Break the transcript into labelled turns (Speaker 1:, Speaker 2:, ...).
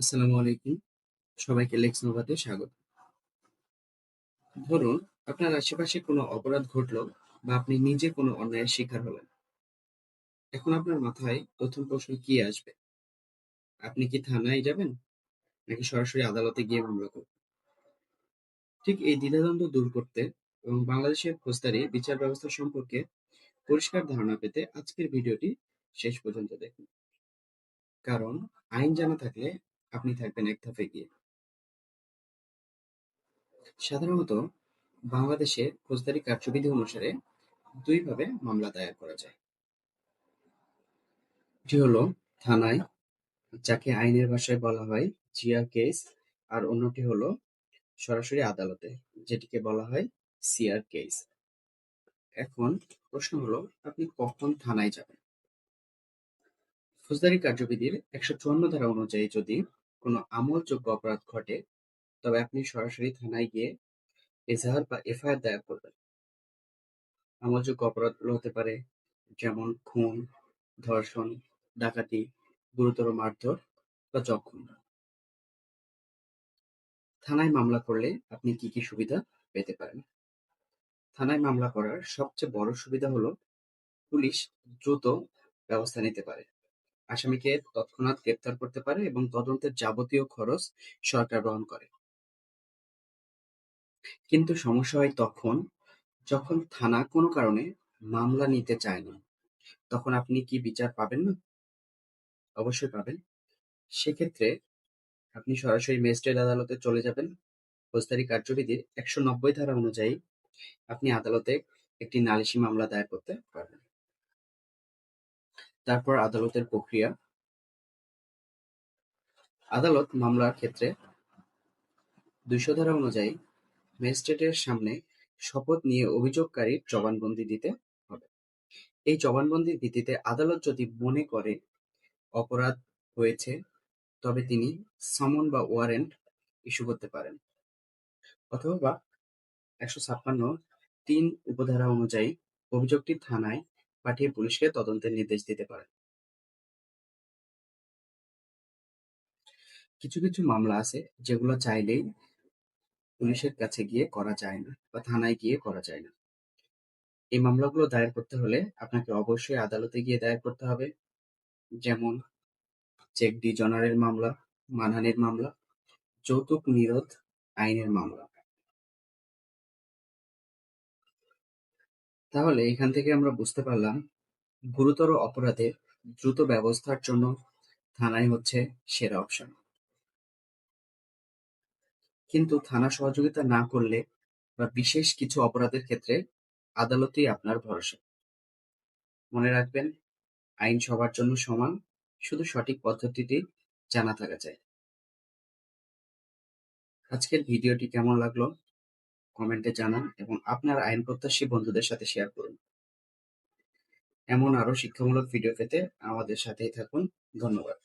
Speaker 1: আসসালামু আলাইকুম। সবাইকে লেক্স নোভাতে স্বাগত। ধরুন, আপনার আশেপাশে কোনো অপরাধ ঘটলো বা আপনি নিজে কোনো অন্যায়ের শিকার হলেন। এখন আপনার মাথায় ১ম প্রশ্ন কি আসবে? আপনি কি থানায় যাবেন? নাকি সরাসরি আদালতে গিয়ে মামলা করবেন? ঠিক এই দ্বিধাদ্বন্দ্ব দূর করতে এবং বাংলাদেশের ফৌজদারি বিচার ব্যবস্থা সম্পর্কে পরিষ্কার ধারণা পেতে আজকের ভিডিওটি শেষ পর্যন্ত দেখুন। কারণ আইন জানা থাকলে আপনি থাকবেন এক ধাপ এগিয়ে। সাধারণত বাংলাদেশে ফৌজদারি কার্যবিধি অনুসারে ২ ভাবে মামলা দায়ের করা যায়। একটি হলো থানায়, যাকে আইনের ভাষায় বলা হয় জিয়া কেস, আর অন্যটি হলো সরাসরি আদালতে, যেটিকে বলা হয় সিআর কেস। এখন প্রশ্ন হলো, আপনি কখন থানায় যাবেন? ফৌজদারি কার্যবিধির ১৫৪ ধারা অনুযায়ী যদি কোনো আমলযোগ্য অপরাধ ঘটে, তবে আপনি সরাসরি থানায় গিয়ে এজাহার বা এফআইআর দায়ের করবেন। আমলযোগ্য অপরাধগুলো হতে পারে যেমন খুন, ধর্ষণ, ডাকাতি, গুরুতর মারধর বা জখম। থানায় মামলা করলে আপনি কি কি সুবিধা পেতে পারেন? থানায় মামলা করার সবচেয়ে বড় সুবিধা হলো পুলিশ দ্রুত ব্যবস্থা নিতে পারে, আসামিকে তৎক্ষণাৎ গ্রেপ্তার করতে পারে এবং তদন্তের যাবতীয় খরচ সরকার বহন করে। কিন্তু সমস্যা হয় তখন, যখন থানা কোনো কারণে মামলা নিতে চায় না। তখন আপনি কি বিচার পাবেন না? অবশ্যই পাবেন। সেক্ষেত্রে আপনি সরাসরি ম্যাজিস্ট্রেট আদালতে চলে যাবেন। ফৌজদারি কার্যবিধির ১৯০ ধারা অনুযায়ী আপনি আদালতে একটি নালিশি মামলা দায়ের করতে পারবেন। তারপর আদালতের প্রক্রিয়া। আদালত মামলার ক্ষেত্রে ২০০ ধারা অনুযায়ী ম্যাজিস্ট্রেটের সামনে শপথ নিয়ে অভিযোগকারীর জবানবন্দি দিতে হবে। এই জবানবন্দির ভিত্তিতে আদালত যদি মনে করে অপরাধ হয়েছে, তবে তিনি সমন বা ওয়ারেন্ট ইস্যু করতে পারেন, অথবা ১৫৬ উপধারা অনুযায়ী অভিযোগটি থানায় পাঠিয়ে পুলিশকে তদন্তের নির্দেশ দিতে পারেন। কিছু কিছু মামলা আছে যেগুলো চাইলেই পুলিশের কাছে গিয়ে করা যায় না বা থানায় গিয়ে করা যায় না। এই মামলাগুলো দায়ের করতে হলে আপনাকে অবশ্যই আদালতে গিয়ে দায়ের করতে হবে। যেমন চেক ডি জনারের মামলা, মানহানির মামলা, যৌতুক নিরোধ আইনের মামলা। তাহলে এখান থেকে আমরা বুঝতে পারলাম, গুরুতর অপরাধে দ্রুত ব্যবস্থার জন্য থানাই হচ্ছে সেরা অপশন। কিন্তু থানা সহযোগিতা না করলে বা বিশেষ কিছু অপরাধের ক্ষেত্রে আদালতই আপনার ভরসা। মনে রাখবেন, আইন সবার জন্য সমান, শুধু সঠিক পদ্ধতিটি জানা থাকা চাই। আজকের ভিডিওটি কেমন লাগলো কমেন্টে জানান এবং আপনার আইন প্রত্যাশী বন্ধুদের সাথে শেয়ার করুন। এমন আরো শিক্ষামূলক ভিডিও পেতে আমাদের সাথেই থাকুন। ধন্যবাদ।